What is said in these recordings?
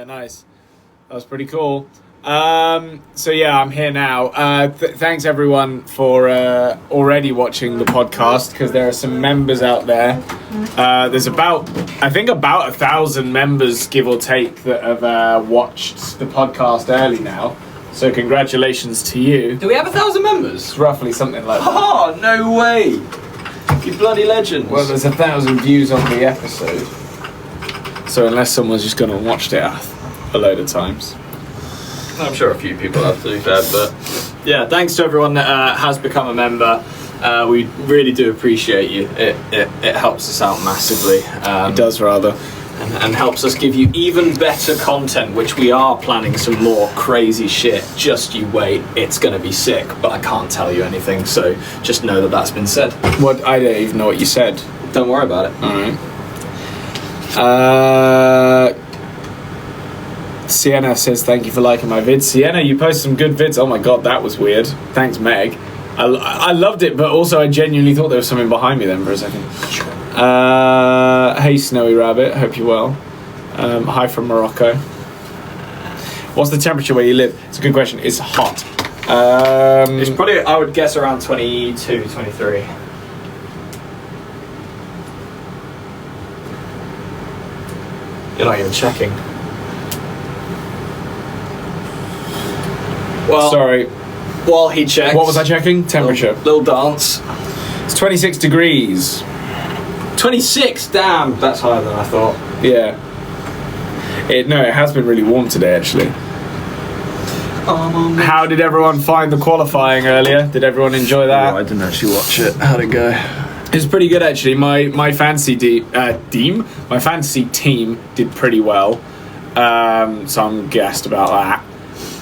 nice. That was pretty cool. So yeah, I'm here now. Thanks everyone for already watching the podcast, because there are some members out there. There's about 1,000 members, give or take, that have watched the podcast early now. So congratulations to you. Do we have 1,000 members? It's roughly something like that. Oh, no way! You bloody legends. Well, there's 1,000 views on the episode. So unless someone's just gone and watched it a load of times. I'm sure a few people have, to be fair, but yeah, thanks to everyone that has become a member. We really do appreciate you. It helps us out massively. It does, rather. And helps us give you even better content, which we are planning some more crazy shit. Just you wait, it's going to be sick, but I can't tell you anything, so just know that that's been said. What? I don't even know what you said. Don't worry about it. Alright. Sienna says, thank you for liking my vids. Sienna, you post some good vids. Oh my god, that was weird. Thanks, Meg. I loved it, but also I genuinely thought there was something behind me then for a second. Hey, Snowy Rabbit, hope you're well. Hi from Morocco. What's the temperature where you live? It's a good question. It's hot. It's probably, I would guess, around 22, 23. You're not even checking. Well, sorry. While he checks... What was I checking? Temperature. Little dance. It's 26 degrees. 26? Damn, that's higher than I thought. Yeah. It has been really warm today, actually. How did everyone find the qualifying earlier? Did everyone enjoy that? Oh, I didn't actually watch it. How'd it go? It was pretty good, actually. My fantasy my fantasy team did pretty well. So I'm gassed about that.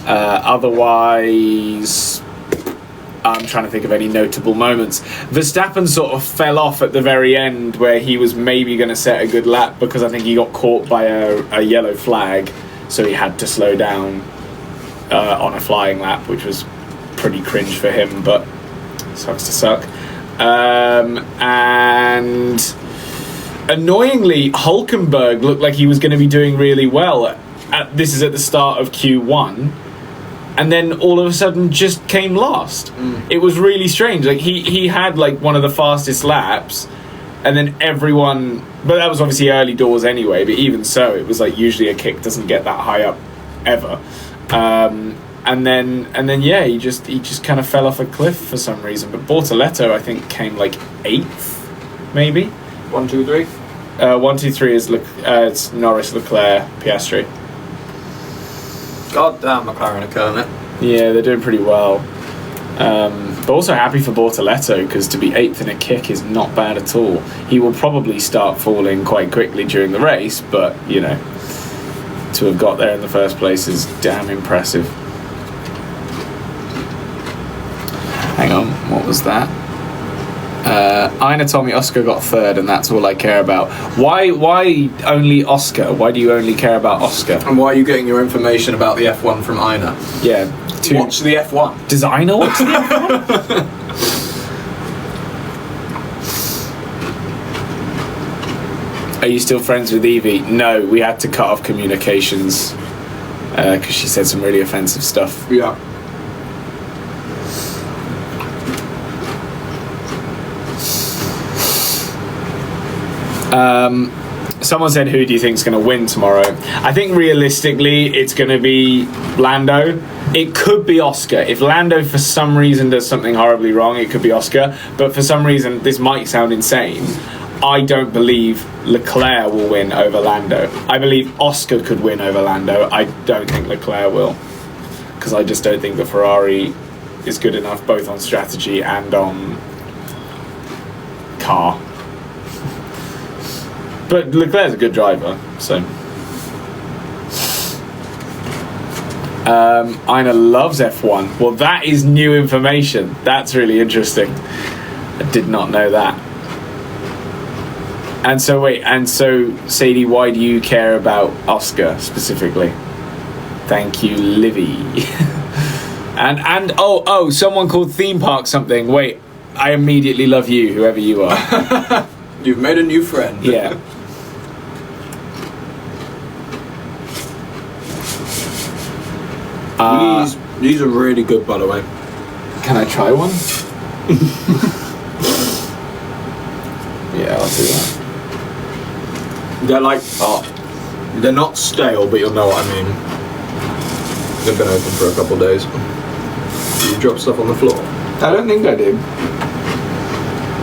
Otherwise, I'm trying to think of any notable moments. Verstappen sort of fell off at the very end, where he was maybe going to set a good lap, because I think he got caught by a yellow flag, so he had to slow down on a flying lap, which was pretty cringe for him, but sucks to suck. And annoyingly, Hulkenberg looked like he was going to be doing really well. This is at the start of Q1, and then all of a sudden just came last. It was really strange. Like he had like one of the fastest laps, and then everyone, but that was obviously early doors anyway, but even so, it was like usually a kick doesn't get that high up ever. And then yeah, he just kind of fell off a cliff for some reason. But Bortoletto, I think, came like 8th, maybe. 1, 2, 3. 1, 2, 3 is it's Norris, Leclerc, Piastri. God damn, McLaren are killing it. Yeah, they're doing pretty well. But also happy for Bortoletto, because to be 8th in a kick is not bad at all. He will probably start falling quite quickly during the race, but you know, to have got there in the first place is damn impressive. Hang on, what was that? Ina told me Oscar got 3rd, and that's all I care about. Why only Oscar? Why do you only care about Oscar? And why are you getting your information about the F1 from Ina? Yeah. Watch the F1. Does Ina watch the F1? Are you still friends with Evie? No, we had to cut off communications because she said some really offensive stuff. Yeah. Someone said, who do you think is going to win tomorrow? I think realistically it's going to be Lando. It could be Oscar. If Lando for some reason does something horribly wrong, it could be Oscar. But for some reason, this might sound insane, I don't believe Leclerc will win over Lando. I believe Oscar could win over Lando. I don't think Leclerc will, because I just don't think the Ferrari is good enough, both on strategy and on car. But Leclerc's a good driver, so. Ina loves F1. Well, that is new information. That's really interesting. I did not know that. And so Sadie, why do you care about Oscar specifically? Thank you, Livy. and someone called Theme Park something. Wait, I immediately love you, whoever you are. You've made a new friend. Yeah. These are really good, by the way. Can I try one? Yeah, I'll do that. They're like, they're not stale, but you'll know what I mean. They've been open for a couple of days. You drop stuff on the floor? I don't think I did.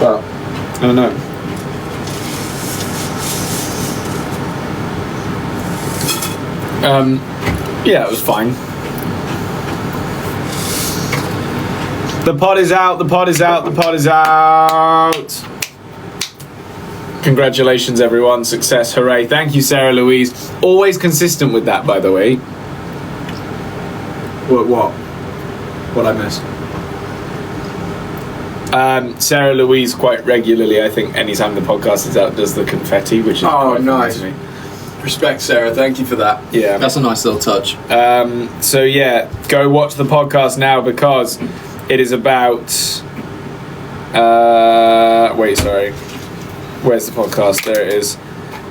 But, I don't know. Yeah, it was fine. The pod is out, the pod is out, the pod is out! Congratulations, everyone. Success, hooray. Thank you, Sarah Louise. Always consistent with that, by the way. What? What I missed? Sarah Louise quite regularly, I think, anytime the podcast is out, does the confetti, which is quite nice. funny to me. Respect, Sarah. Thank you for that. Yeah. That's a nice little touch. So yeah, go watch the podcast now because it is about... wait, sorry. Where's the podcast? There it is.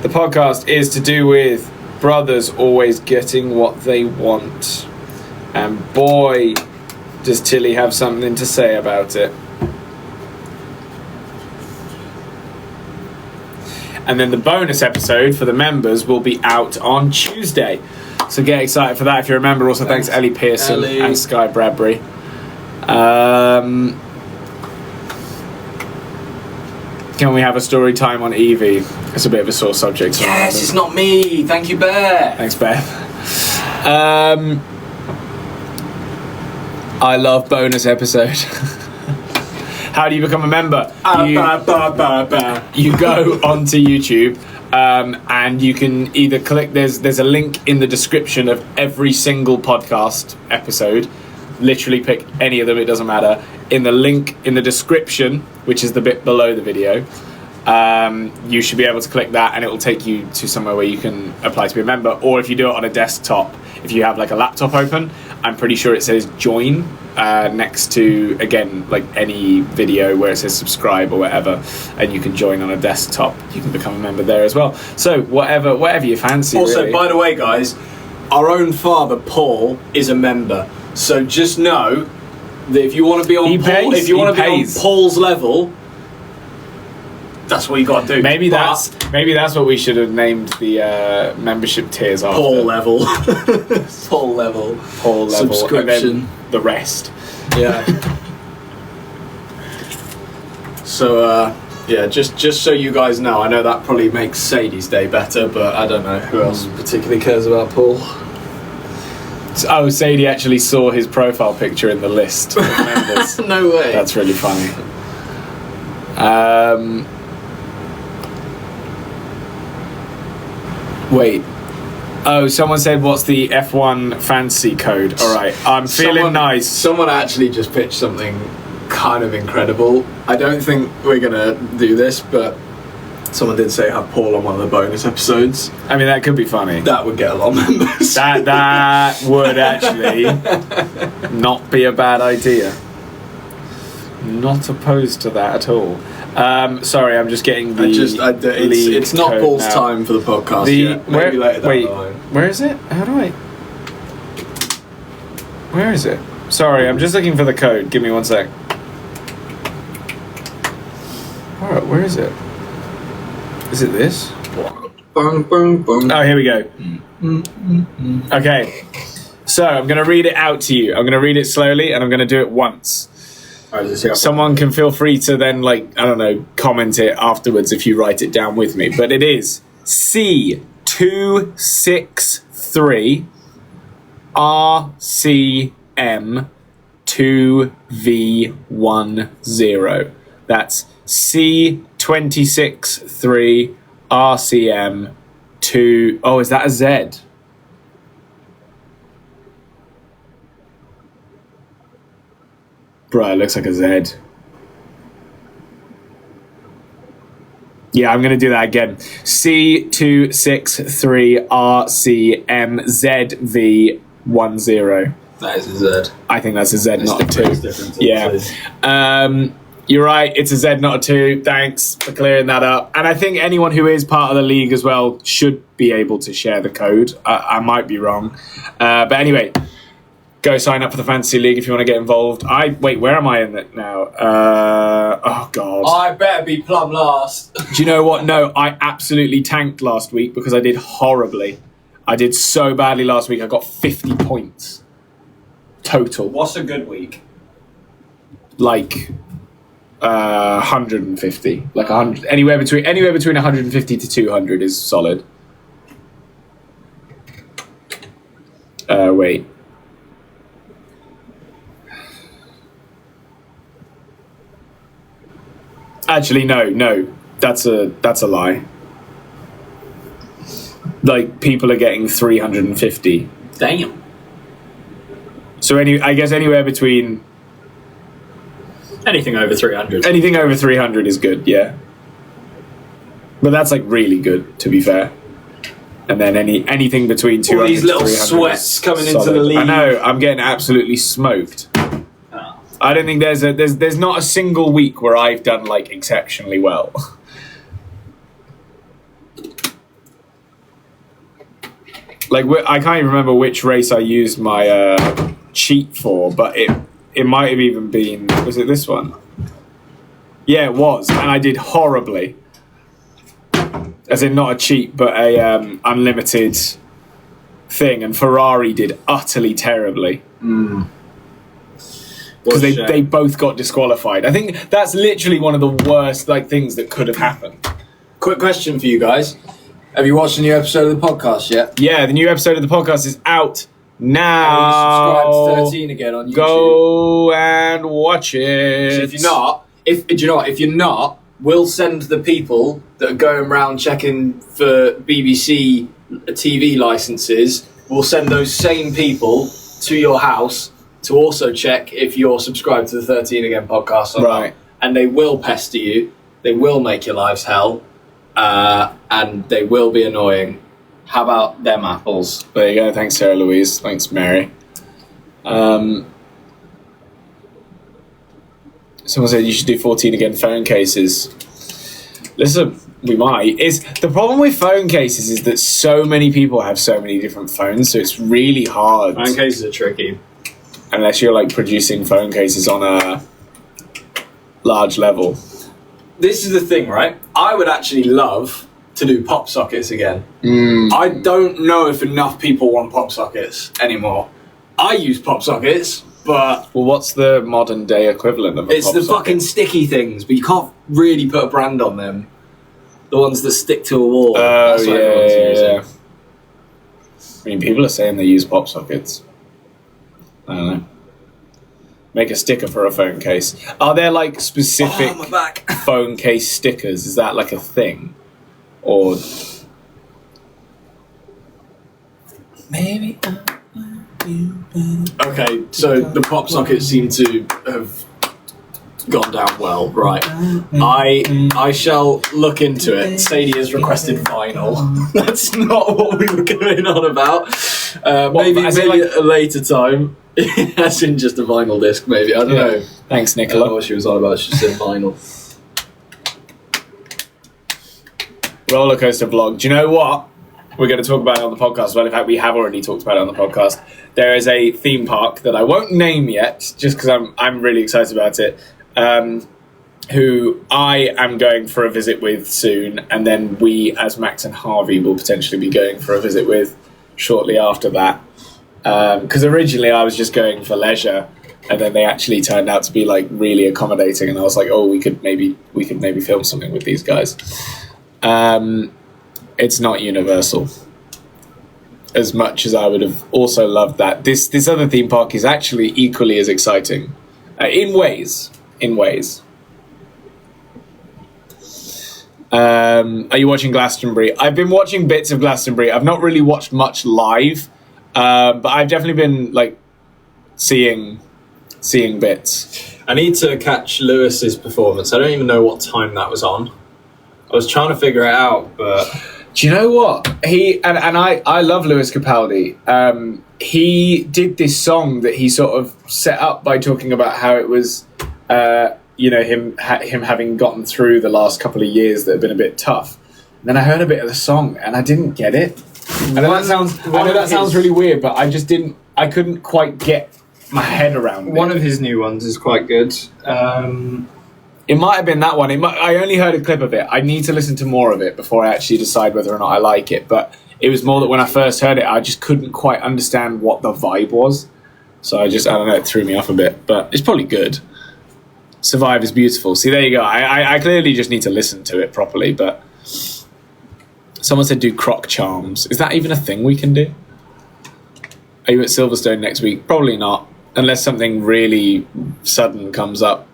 The podcast is to do with brothers always getting what they want. And boy, does Tilly have something to say about it. And then the bonus episode for the members will be out on Tuesday. So get excited for that if you're a member. Also, thanks Ellie Pearson and Sky Bradbury. Can we have a story time on Evie? It's a bit of a sore subject. Yes, it's not me. Thank you, Bear. Thanks, Beth. I love bonus episode. How do you become a member? You go onto YouTube and you can either click, there's a link in the description of every single podcast episode. Literally pick any of them, it doesn't matter. In the link in the description, which is the bit below the video, you should be able to click that and it will take you to somewhere where you can apply to be a member. Or if you do it on a desktop, if you have like a laptop open, I'm pretty sure it says join next to, again, like any video where it says subscribe or whatever, and you can join on a desktop. You can become a member there as well. So whatever you fancy. Also, really. by the way, guys, our own father, Paul, is a member. So just know that if you want to be on Paul's level, that's what you got to do. Maybe that's what we should have named the membership tiers after. Paul level. Paul level. Paul level. Subscription. And then the rest. Yeah. So yeah, just so you guys know, I know that probably makes Sadie's day better, but I don't know who else particularly cares about Paul. Oh, Sadie actually saw his profile picture in the list of members. No way. That's really funny. Wait. Oh, someone said, what's the F1 fancy code? All right, I'm feeling nice. Someone actually just pitched something kind of incredible. I don't think we're going to do this, but someone did say have Paul on one of the bonus episodes. I mean, that could be funny. That would get a lot of members. That would actually not be a bad idea. Not opposed to that at all. Sorry, I'm just getting the it's not code Paul's now. time for the podcast yet. Maybe later down the line. Where is it? How do I... Where is it? Sorry, I'm just looking for the code. Give me 1 sec. Alright, where is it? Is it this? Bum, bum, bum. Oh, here we go. Okay. So, I'm going to read it out to you. I'm going to read it slowly, and I'm going to do it once. Someone can feel free to then, like, I don't know, comment it afterwards if you write it down with me. But it is C263 RCM2V10. That's C263 RCM2. Oh, is that a Z? Bro, it looks like a Z. Yeah, I'm going to do that again. C263RCMZV10. That is a Z. I think that's a Z, not a 2. Yeah. Yeah. You're right, it's a Z, not a 2. Thanks for clearing that up. And I think anyone who is part of the league as well should be able to share the code. I might be wrong. But anyway, Go sign up for the Fantasy League if you want to get involved. Where am I in it now? Oh, God. I better be plumb last. Do you know what? No, I absolutely tanked last week because I did horribly. I did so badly last week. I got 50 points. Total. What's a good week? Like 150. Like 100. Anywhere between 150 to 200 is solid. Wait. Actually, no, that's a lie. Like, people are getting 350. Damn. So I guess anywhere between anything over 300. Anything over 300 is good, yeah. But that's like really good, to be fair. And then anything between 200 all these little to 300 sweats coming solid. into the league. I know, I'm getting absolutely smoked. I don't think there's not a single week where I've done like exceptionally well. Like, I can't even remember which race I used my cheat for, but it might have even been, was it this one? Yeah, it was, and I did horribly. As in, not a cheat, but a unlimited thing, and Ferrari did utterly terribly. Because they both got disqualified. I think that's literally one of the worst things that could have happened. Quick question for you guys. Have you watched a new episode of the podcast yet? Yeah, the new episode of the podcast is out now. Subscribe to 13 again on YouTube. Go and watch it. So if you're not, we'll send the people that are going around checking for BBC TV licenses, we'll send those same people to your house to also check if you're subscribed to the 13 Again podcast or not. And they will pester you. They will make your lives hell. And they will be annoying. How about them apples? There you go. Thanks, Sarah Louise. Thanks, Mary. Someone said you should do 14 Again phone cases. Listen, we might. The problem with phone cases is that so many people have so many different phones, so it's really hard. Phone cases are tricky. Unless you're producing phone cases on a large level. This is the thing, right? I would actually love to do pop sockets again. I don't know if enough people want pop sockets anymore. I use pop sockets, but... Well, what's the modern day equivalent of a It's the fucking sticky things, but you can't really put a brand on them. The ones that stick to a wall. Oh, yeah. I mean, people are saying they use pop sockets. I don't know. Make a sticker for a phone case. Are there specific phone case stickers? Is that a thing? Or maybe okay, so the pop sockets seem to have gone down well, right? I shall look into it. Sadie has requested vinyl. That's not what we were going on about. Maybe at a later time. As in just a vinyl disc, maybe. I don't know. Thanks, Nicola. I don't know what she was on about. She said vinyl. Rollercoaster vlog. Do you know what? We're going to talk about it on the podcast. Well, in fact, we have already talked about it on the podcast. There is a theme park that I won't name yet, just because I'm really excited about it, who I am going for a visit with soon, and then we, as Max and Harvey, will potentially be going for a visit with shortly after that. Because originally I was just going for leisure, and then they actually turned out to be really accommodating, and I was like, oh, we could maybe film something with these guys. It's not Universal, as much as I would have also loved that. This other theme park is actually equally as exciting, in ways. Are you watching Glastonbury? I've been watching bits of Glastonbury. I've not really watched much live. But I've definitely been seeing bits. I need to catch Lewis's performance. I don't even know what time that was on. I was trying to figure it out, but do you know what I love Lewis Capaldi. He did this song that he sort of set up by talking about how it was, him having gotten through the last couple of years that have been a bit tough. And then I heard a bit of the song and I didn't get it. I know that sounds really weird, but I couldn't quite get my head around it. One of his new ones is quite good. It might have been that one. I only heard a clip of it. I need to listen to more of it before I actually decide whether or not I like it. But it was more that when I first heard it, I just couldn't quite understand what the vibe was. So I don't know, it threw me off a bit. But it's probably good. Survive is beautiful. See, there you go. I clearly just need to listen to it properly. But someone said do croc charms. Is that even a thing we can do? Are you at Silverstone next week? Probably not. Unless something really sudden comes up.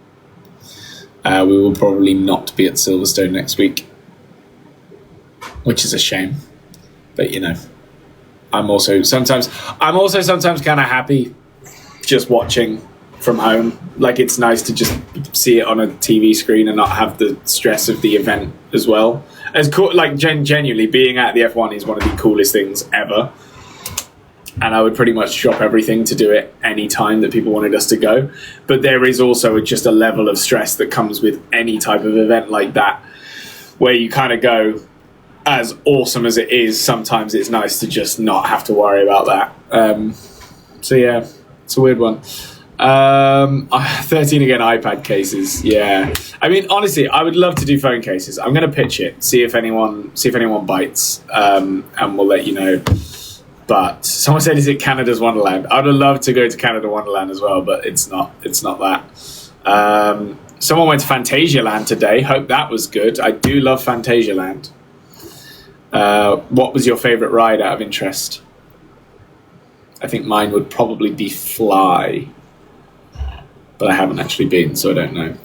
We will probably not be at Silverstone next week. Which is a shame. But, you know, I'm also sometimes kind of happy just watching from home. Like, it's nice to just see it on a TV screen and not have the stress of the event as well. As cool, like, genuinely, being at the F1 is one of the coolest things ever. And I would pretty much drop everything to do it any time that people wanted us to go. But there is also just a level of stress that comes with any type of event like that, where you kind of go, as awesome as it is, sometimes it's nice to just not have to worry about that. So yeah, it's a weird one. 13 again, iPad cases. Yeah, I mean, honestly, I would love to do phone cases. I'm going to pitch it, see if anyone bites, and we'll let you know. But someone said, is it Canada's Wonderland? I'd love to go to Canada Wonderland as well, but it's not that. Someone went to Fantasialand today. Hope that was good. I do love Fantasialand. What was your favourite ride out of interest? I think mine would probably be Fly. But I haven't actually been, so I don't know.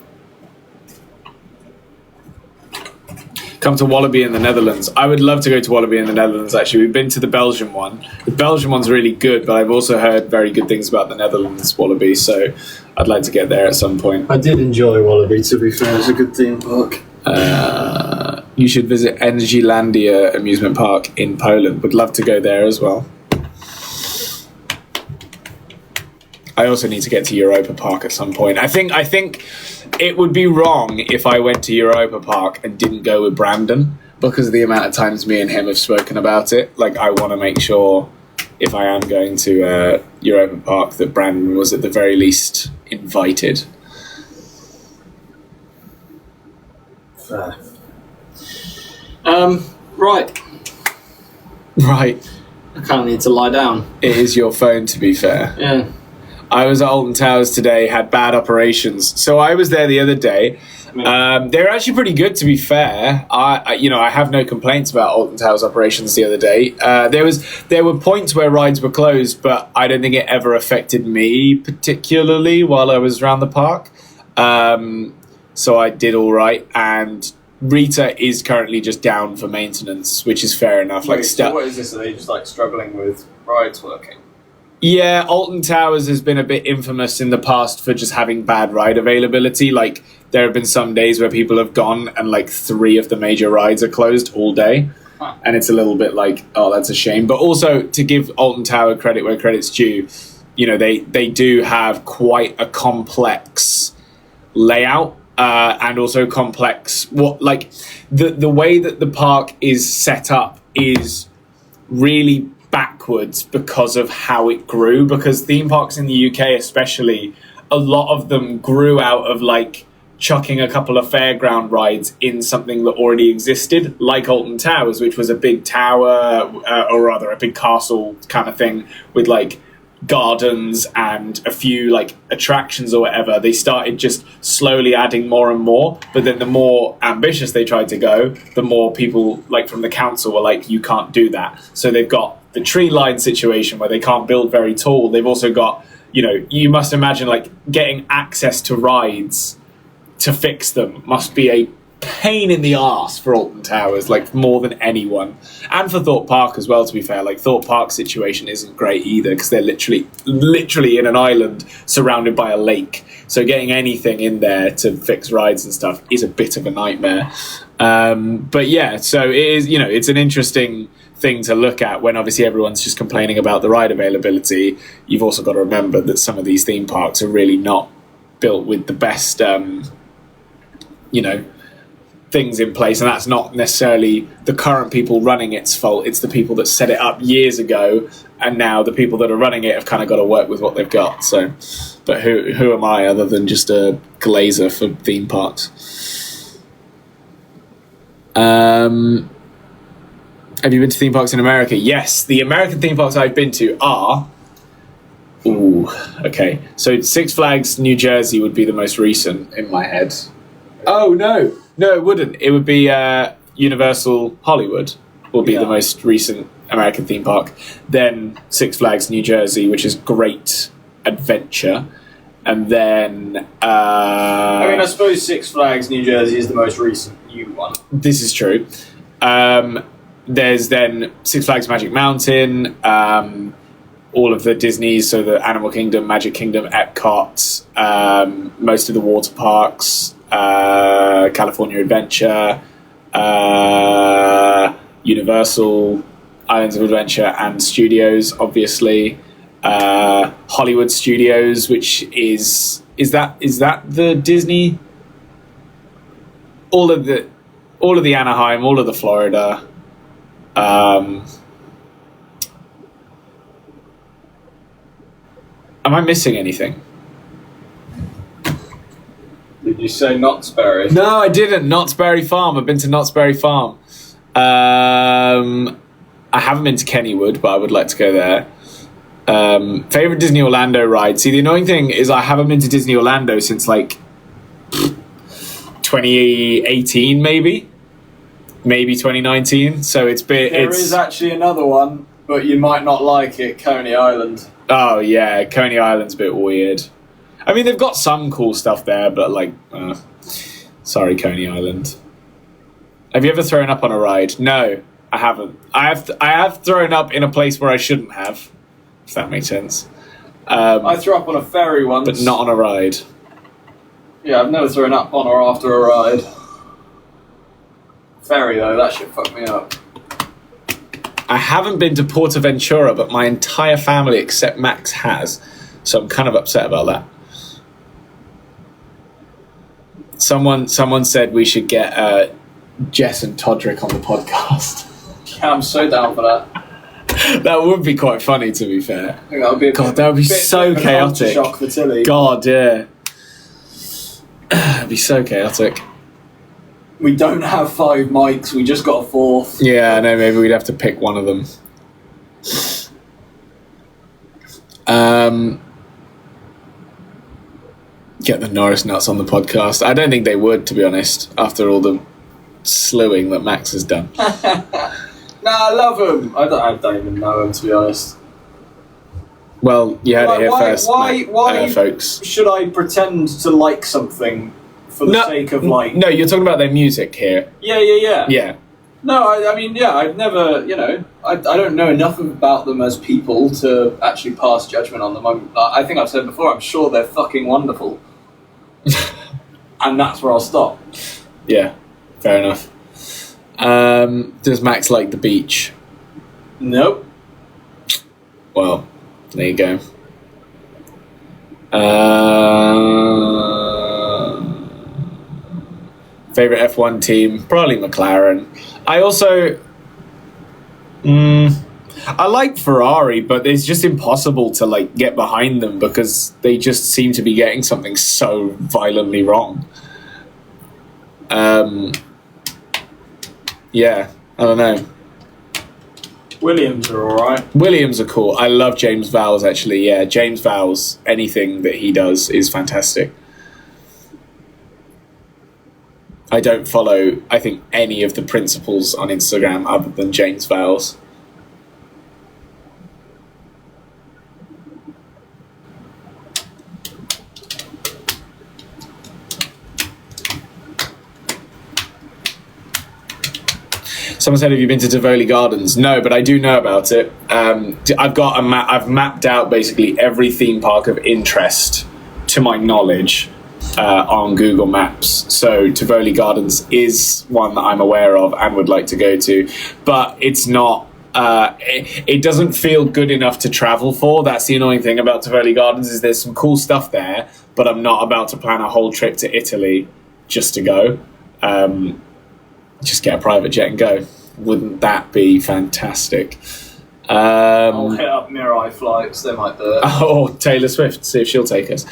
Come to Wallaby in the Netherlands. I would love to go to Wallaby in the Netherlands, actually. We've been to the Belgian one. The Belgian one's really good, but I've also heard very good things about the Netherlands Wallaby, so I'd like to get there at some point. I did enjoy Wallaby, to be fair. It's a good theme park. You should visit Energylandia amusement park in Poland. Would love to go there as well. I also need to get to Europa Park at some point. I think it would be wrong if I went to Europa Park and didn't go with Brandon, because of the amount of times me and him have spoken about it. Like, I want to make sure, if I am going to Europa Park, that Brandon was at the very least invited. Fair. Right. I kind of need to lie down. It is your phone, to be fair. Yeah. I was at Alton Towers today, had bad operations. So I was there the other day. They were actually pretty good, to be fair. I have no complaints about Alton Towers operations the other day. There were points where rides were closed, but I don't think it ever affected me particularly while I was around the park. So I did all right. And Rita is currently just down for maintenance, which is fair enough. So what is this? Are they just like struggling with rides working? Yeah, Alton Towers has been a bit infamous in the past for just having bad ride availability. Like, there have been some days where people have gone and like 3 of the major rides are closed all day. Huh. And it's a little bit like, oh, that's a shame. But also, to give Alton Tower credit where credit's due, you know, they do have quite a complex layout. And also complex, the way that the park is set up is really backwards because of how it grew, because theme parks in the UK especially, a lot of them grew out of like chucking a couple of fairground rides in something that already existed, like Alton Towers, which was a big tower, or rather a big castle kind of thing with like gardens and a few like attractions or whatever. They started just slowly adding more and more, but then the more ambitious they tried to go, the more people like from the council were like, you can't do that. So they've got the tree line situation where they can't build very tall. They've also got, you know, you must imagine like getting access to rides to fix them must be a pain in the arse for Alton Towers, like more than anyone. And for Thorpe Park as well, to be fair. Like, Thorpe Park's situation isn't great either, because they're literally in an island surrounded by a lake. So getting anything in there to fix rides and stuff is a bit of a nightmare. But yeah, so it is, you know, it's an interesting thing to look at when obviously everyone's just complaining about the ride availability. You've also got to remember that some of these theme parks are really not built with the best, things in place, and that's not necessarily the current people running its fault. It's the people that set it up years ago, and now the people that are running it have kind of got to work with what they've got. So, but who am I other than just a glazer for theme parks? Have you been to theme parks in America? Yes, the American theme parks I've been to are... Ooh, okay. So Six Flags New Jersey would be the most recent in my head. Oh, no, it wouldn't. It would be Universal Hollywood will be the most recent American theme park. Then Six Flags New Jersey, which is Great Adventure. And then... I suppose Six Flags New Jersey is the most recent new one. This is true. There's then Six Flags Magic Mountain, all of the Disneys, so the Animal Kingdom, Magic Kingdom, Epcot, most of the water parks, California Adventure, Universal, Islands of Adventure, and Studios, obviously. Hollywood Studios, which is that the Disney? All of the Anaheim, all of the Florida. Am I missing anything? Did you say Knott's Berry? No, I didn't. Knott's Berry Farm. I've been to Knott's Berry Farm. I haven't been to Kennywood, but I would like to go there. Favorite Disney Orlando ride? See, the annoying thing is I haven't been to Disney Orlando since like 2018, maybe 2019. So it's been. There is actually another one, but you might not like it. Coney Island. Oh yeah, Coney Island's a bit weird. I mean, they've got some cool stuff there, but like, sorry, Coney Island. Have you ever thrown up on a ride? No, I haven't. I have thrown up in a place where I shouldn't have. If that makes sense. I threw up on a ferry once, but not on a ride. Yeah, I've never thrown up on or after a ride. Ferry though, that shit fucked me up. I haven't been to Portaventura, but my entire family except Max has, so I'm kind of upset about that. Someone said we should get Jess and Todrick on the podcast. Yeah, I'm so down for that. That would be quite funny, to be fair. I think that would be that would be so chaotic. Shock for Tilly. God, yeah. It'd be so chaotic. We don't have 5 mics, we just got a 4th. Yeah, I know, maybe we'd have to pick one of them. Get the Norris Nuts on the podcast. I don't think they would, to be honest, after all the slewing that Max has done. Nah, I love him. I don't even know him, to be honest. Well, you heard it here first, why folks. Should I pretend to like something for the sake of like... No, you're talking about their music here. Yeah. Yeah. No, I mean, yeah, I've never, I don't know enough about them as people to actually pass judgment on them. I think I've said before, I'm sure they're fucking wonderful. And that's where I'll stop. Yeah, fair enough. Does Max like the beach? Nope. Well, there you go. Favorite F1 team? Probably McLaren. I also... I like Ferrari, but it's just impossible to like get behind them because they just seem to be getting something so violently wrong. Yeah, I don't know. Williams are alright. Williams are cool. I love James Vowles, actually. Yeah, James Vowles, anything that he does is fantastic. I don't follow, I think, any of the principals on Instagram other than James Vowles. Someone said, have you been to Tivoli Gardens? No, but I do know about it. I've mapped out basically every theme park of interest, to my knowledge, on Google Maps. So Tivoli Gardens is one that I'm aware of and would like to go to, but it's not. It doesn't feel good enough to travel for. That's the annoying thing about Tivoli Gardens, is there's some cool stuff there, but I'm not about to plan a whole trip to Italy just to go. Just get a private jet and go. Wouldn't that be fantastic? I'll hit up Mirai flights, they might do it. Oh, Taylor Swift, see if she'll take us.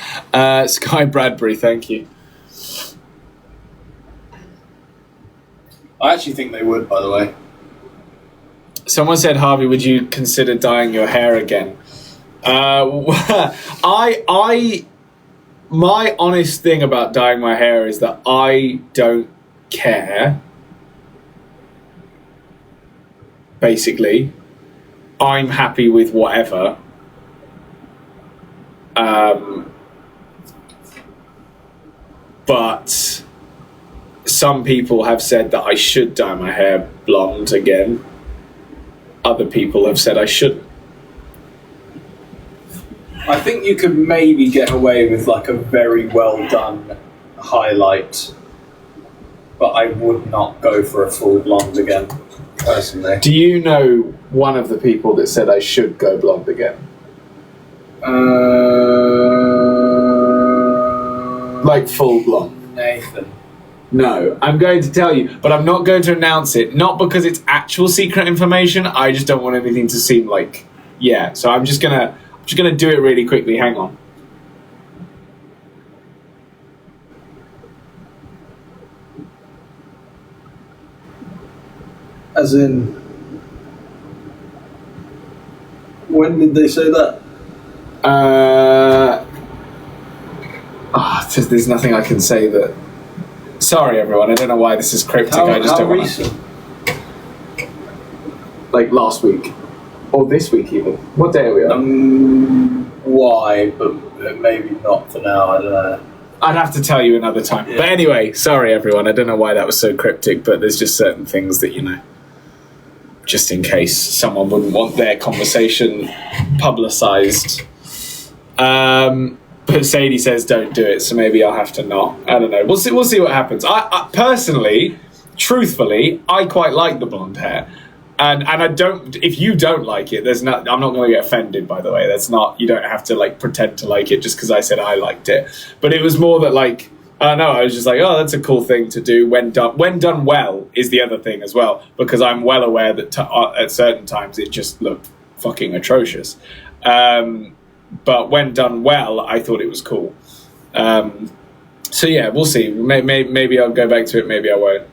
Sky Bradbury, thank you. I actually think they would, by the way. Someone said, Harvey, would you consider dyeing your hair again? My honest thing about dyeing my hair is that I don't care. Basically, I'm happy with whatever. But some people have said that I should dye my hair blonde again. Other people have said I shouldn't. I think you could maybe get away with like a very well done highlight, but I would not go for a full blonde again, personally. Do you know one of the people that said I should go blonde again? Like full blonde? Nathan. No, I'm going to tell you, but I'm not going to announce it. Not because it's actual secret information. I just don't want anything to seem like, yeah. So I'm just gonna do it really quickly. Hang on. As in, when did they say that? There's nothing I can say that. Sorry, everyone. I don't know why this is cryptic. I just don't want to. Like last week, or this week even. What day are we on? Why? But maybe not for now. I don't know. I'd have to tell you another time. Yeah. But anyway, sorry, everyone. I don't know why that was so cryptic, but there's just certain things that, you know, just in case someone wouldn't want their conversation publicised. But Sadie says don't do it, so maybe I'll have to not. I don't know. We'll see what happens. I personally, truthfully, I quite like the blonde hair. And I don't. If you don't like it, I'm not going to get offended. By the way, that's not. You don't have to like pretend to like it just because I said I liked it. But it was more that like I don't know. I was just like, oh, that's a cool thing to do when done. When done well is the other thing as well, because I'm well aware that at certain times it just looked fucking atrocious. But when done well, I thought it was cool. So yeah, we'll see. Maybe I'll go back to it. Maybe I won't.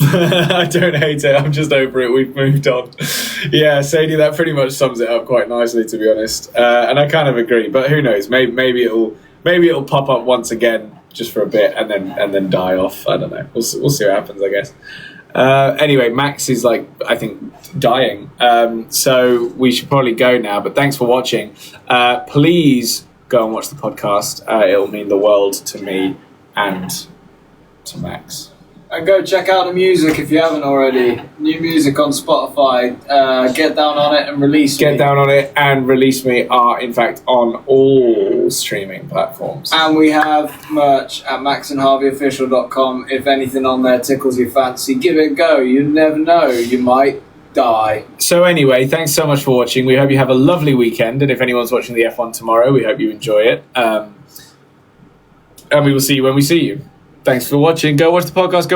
I don't hate it. I'm just over it. We've moved on. Yeah, Sadie, that pretty much sums it up quite nicely, to be honest. And I kind of agree. But who knows? Maybe it'll pop up once again, just for a bit, and then die off. I don't know. We'll see what happens, I guess. Anyway, Max is like, I think, dying. So we should probably go now. But thanks for watching. Please go and watch the podcast. It'll mean the world to me and to Max. And go check out the music if you haven't already. New music on Spotify. Get Down On It and Release Me. Get Down On It and Release Me are, in fact, on all streaming platforms. And we have merch at maxandharveyofficial.com. If anything on there tickles your fancy, give it a go. You never know. You might die. So anyway, thanks so much for watching. We hope you have a lovely weekend. And if anyone's watching the F1 tomorrow, we hope you enjoy it. And we will see you when we see you. Thanks for watching. Go watch the podcast.